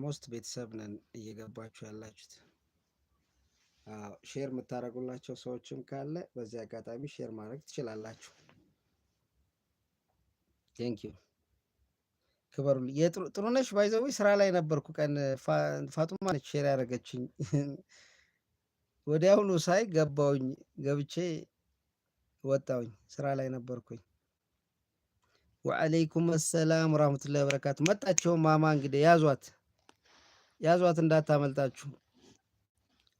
ኦልሞስት ቤተሰብ ነን እየገባችሁ ያላችሁት። ሼር የምታደርጉላቸው ሰዎችም ካለ በዚህ አጋጣሚ ሼር ማድረግ ትችላላችሁ። ቴንክ ዩ ክበሩልኝ። ጥሩነሽ ባይዘዊ ስራ ላይ ነበርኩ ቀን ፋጡማ ነች ሼር ያደረገችኝ። ወዲያውኑ ሳይ ገባውኝ ገብቼ ወጣውኝ ስራ ላይ ነበርኩኝ። ወአለይኩም ሰላም ወራህመቱላሂ ወበረካቱ። መጣቸው ማማ እንግዲህ ያዟት እንዳታመልጣችሁ።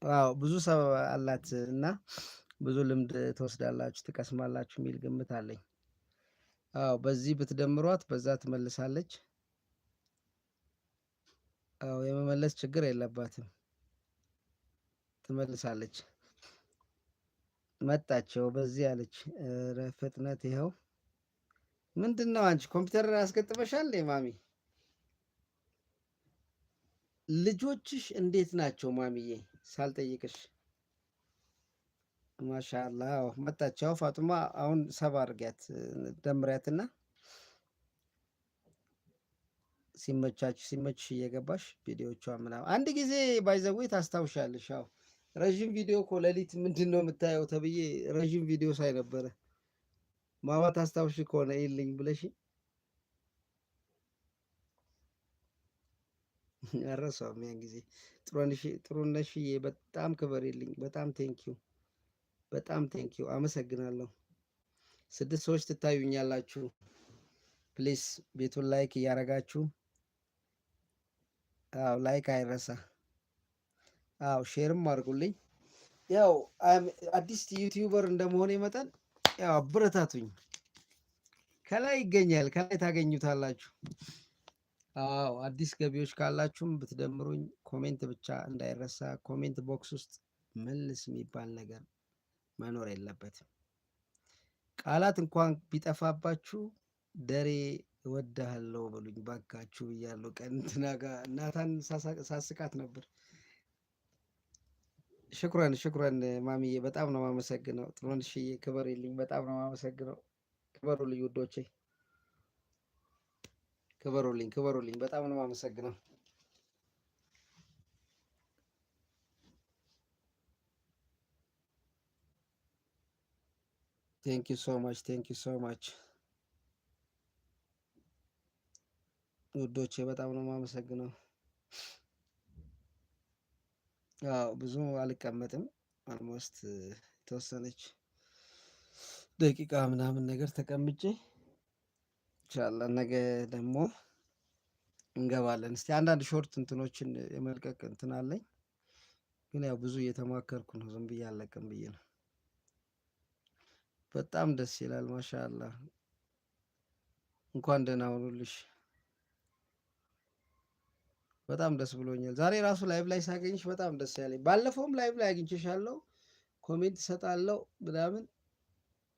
አዎ ብዙ ሰው አላት እና ብዙ ልምድ ትወስዳላችሁ ትቀስማላችሁ የሚል ግምት አለኝ። አዎ በዚህ ብትደምሯት በዛ ትመልሳለች። አዎ የመመለስ ችግር የለባትም ትመልሳለች። መጣቸው በዚህ አለች። ፍጥነት ይኸው ምንድነው? አንቺ ኮምፒውተር አስገጥመሻል ማሚ? ልጆችሽ እንዴት ናቸው ማሚዬ? ሳልጠይቅሽ ማሻአላ መጣቸው። ፋጡማ አሁን ሰባ አድርጊያት ደምሪያትና ሲመችሽ እየገባሽ ቪዲዮቿ ምናምን አንድ ጊዜ ባይዘዌ ታስታውሻለሽ? አዎ ረዥም ቪዲዮ እኮ ሌሊት ምንድን ነው የምታየው ተብዬ ረዥም ቪዲዮ ሳይ ነበረ። ማማ ታስታውሽ ከሆነ ይልኝ ብለሽ አረሳውም ያን ጊዜ። ጥሩነሽዬ በጣም ክበር የልኝ። በጣም ቴንኪው አመሰግናለሁ። 6 ሰዎች ትታዩኛላችሁ። ፕሊስ ቤቱን ላይክ እያረጋችሁ። አዎ ላይክ አይረሳ። አዎ ሼርም አድርጉልኝ። ያው አዲስ ዩቲዩበር እንደመሆኔ መጠን ያው አበረታቱኝ። ከላይ ይገኛል፣ ከላይ ታገኙታላችሁ። አዎ አዲስ ገቢዎች ካላችሁም ብትደምሩኝ። ኮሜንት ብቻ እንዳይረሳ። ኮሜንት ቦክስ ውስጥ መልስ የሚባል ነገር መኖር የለበትም። ቃላት እንኳን ቢጠፋባችሁ ደሬ እወድሃለሁ በሉኝ ባካችሁ ብያለሁ። ቀን እንትና ጋር እናታን ሳስቃት ነበር። ሽኩረን ማሚዬ በጣም ነው የማመሰግነው። ጥሩንሽዬ ክበሬልኝ። በጣም ነው የማመሰግነው። ክበሩልኝ ውዶቼ፣ ክበሩልኝ። በጣም ነው የማመሰግነው። ቴንክ ዩ ሶ ማች ውዶቼ፣ በጣም ነው የማመሰግነው። አዎ ብዙ አልቀመጥም። አልሞስት የተወሰነች ደቂቃ ምናምን ነገር ተቀምጬ ኢንሻአላህ ነገ ደግሞ እንገባለን። እስቲ አንዳንድ ሾርት እንትኖችን የመልቀቅ እንትን አለኝ፣ ግን ያው ብዙ እየተማከርኩ ነው። ዝም ብዬ አለቅም ብዬ ነው። በጣም ደስ ይላል። ማሻአላህ እንኳን ደህና ሆኑልሽ። በጣም ደስ ብሎኛል። ዛሬ ራሱ ላይቭ ላይ ሳገኝሽ በጣም ደስ ያለኝ። ባለፈውም ላይቭ ላይ አግኝቼሻለሁ፣ ኮሜንት እሰጣለሁ ምናምን፣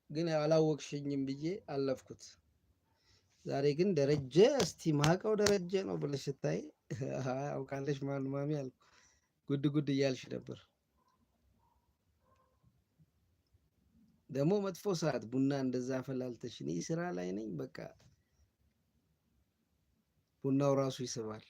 ግን ያው አላወቅሽኝም ብዬ አለፍኩት። ዛሬ ግን ደረጀ እስቲ ማቀው ደረጀ ነው ብለሽ ስታይ አውቃለሽ ማን ማሚ አልኩ። ጉድ እያልሽ ነበር። ደግሞ መጥፎ ሰዓት ቡና እንደዛ አፈላልተሽ፣ እኔ ስራ ላይ ነኝ። በቃ ቡናው ራሱ ይስባል።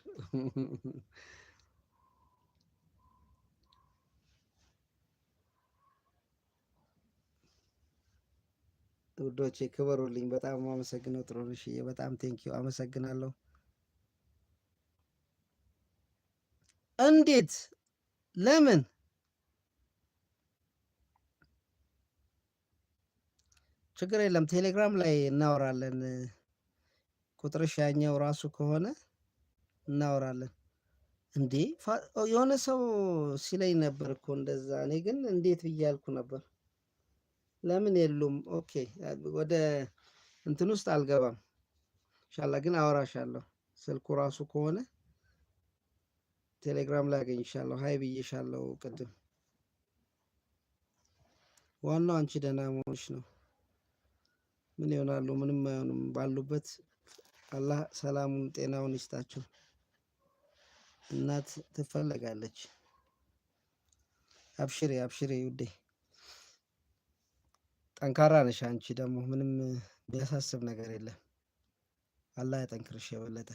ውዶቼ ክበሩልኝ። በጣም አመሰግነው። ጥሩንሽዬ በጣም ቴንኪው አመሰግናለሁ። እንዴት ለምን ችግር የለም። ቴሌግራም ላይ እናወራለን። ቁጥርሽ ያኛው ራሱ ከሆነ እናወራለን። እንዴ የሆነ ሰው ሲለኝ ነበር እኮ እንደዛ። እኔ ግን እንዴት ብያልኩ ነበር። ለምን የሉም? ኦኬ ወደ እንትን ውስጥ አልገባም። ኢንሻአላህ ግን አወራሻለሁ። ስልኩ ራሱ ከሆነ ቴሌግራም ላይ አገኝሻለሁ። ሀይ ብዬሻለሁ ቅድም። ዋናው አንቺ ደህና መሆንሽ ነው። ምን ይሆናሉ? ምንም አይሆንም። ባሉበት አላህ ሰላሙን ጤናውን ይስጣቸው። እናት ትፈለጋለች። አብሽሬ ውዴ፣ ጠንካራ ነሽ አንቺ። ደግሞ ምንም ቢያሳስብ ነገር የለም። አላህ ያጠንክርሽ የበለጠ